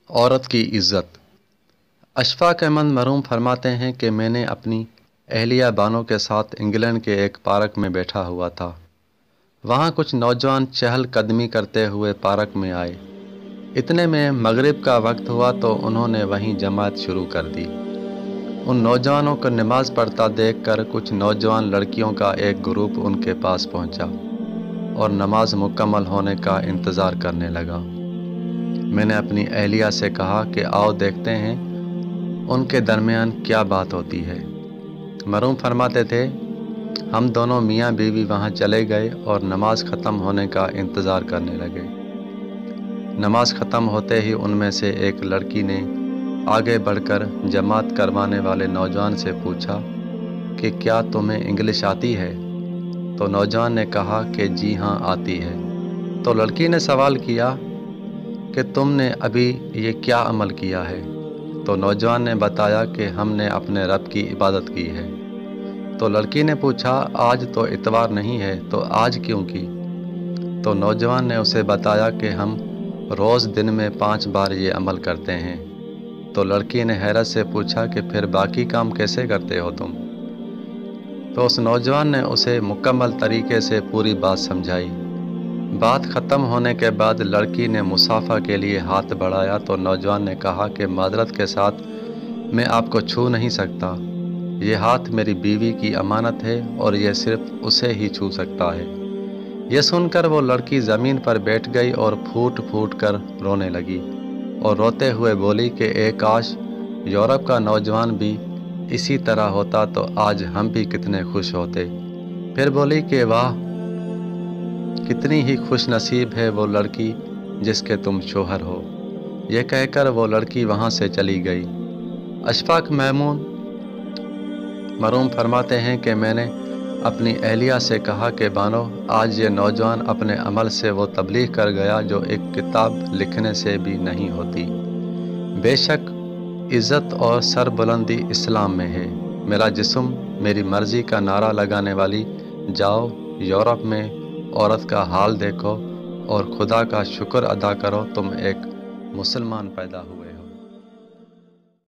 عورت کی عزت۔ اشفاق احمد مرحوم فرماتے ہیں کہ میں نے اپنی اہلیہ بانو کے ساتھ انگلینڈ کے ایک پارک میں بیٹھا ہوا تھا۔ وہاں کچھ نوجوان چہل قدمی کرتے ہوئے پارک میں آئے۔ اتنے میں مغرب کا وقت ہوا تو انہوں نے وہیں جماعت شروع کر دی۔ ان نوجوانوں کو نماز پڑھتا دیکھ کر کچھ نوجوان لڑکیوں کا ایک گروپ ان کے پاس پہنچا اور نماز مکمل ہونے کا انتظار کرنے لگا۔ میں نے اپنی اہلیہ سے کہا کہ آؤ دیکھتے ہیں ان کے درمیان کیا بات ہوتی ہے۔ مرحوم فرماتے تھے، ہم دونوں میاں بیوی وہاں چلے گئے اور نماز ختم ہونے کا انتظار کرنے لگے۔ نماز ختم ہوتے ہی ان میں سے ایک لڑکی نے آگے بڑھ کر جماعت کروانے والے نوجوان سے پوچھا کہ کیا تمہیں انگلش آتی ہے؟ تو نوجوان نے کہا کہ جی ہاں آتی ہے۔ تو لڑکی نے سوال کیا کہ تم نے ابھی یہ کیا عمل کیا ہے؟ تو نوجوان نے بتایا کہ ہم نے اپنے رب کی عبادت کی ہے۔ تو لڑکی نے پوچھا آج تو اتوار نہیں ہے تو آج کیوں کی؟ تو نوجوان نے اسے بتایا کہ ہم روز دن میں 5 بار یہ عمل کرتے ہیں۔ تو لڑکی نے حیرت سے پوچھا کہ پھر باقی کام کیسے کرتے ہو تم؟ تو اس نوجوان نے اسے مکمل طریقے سے پوری بات سمجھائی۔ بات ختم ہونے کے بعد لڑکی نے مصافحہ کے لیے ہاتھ بڑھایا تو نوجوان نے کہا کہ معذرت کے ساتھ میں آپ کو چھو نہیں سکتا۔ یہ ہاتھ میری بیوی کی امانت ہے اور یہ صرف اسے ہی چھو سکتا ہے۔ یہ سن کر وہ لڑکی زمین پر بیٹھ گئی اور پھوٹ پھوٹ کر رونے لگی اور روتے ہوئے بولی کہ اے کاش یورپ کا نوجوان بھی اسی طرح ہوتا تو آج ہم بھی کتنے خوش ہوتے۔ پھر بولی کہ واہ، کتنی ہی خوش نصیب ہے وہ لڑکی جس کے تم شوہر ہو۔ یہ کہہ کر وہ لڑکی وہاں سے چلی گئی۔ اشفاق محمود مرحوم فرماتے ہیں کہ میں نے اپنی اہلیہ سے کہا کہ بانو، آج یہ نوجوان اپنے عمل سے وہ تبلیغ کر گیا جو ایک کتاب لکھنے سے بھی نہیں ہوتی۔ بے شک عزت اور سربلندی اسلام میں ہے۔ میرا جسم میری مرضی کا نعرہ لگانے والی، جاؤ یورپ میں عورت کا حال دیکھو اور خدا کا شکر ادا کرو تم ایک مسلمان پیدا ہوئے۔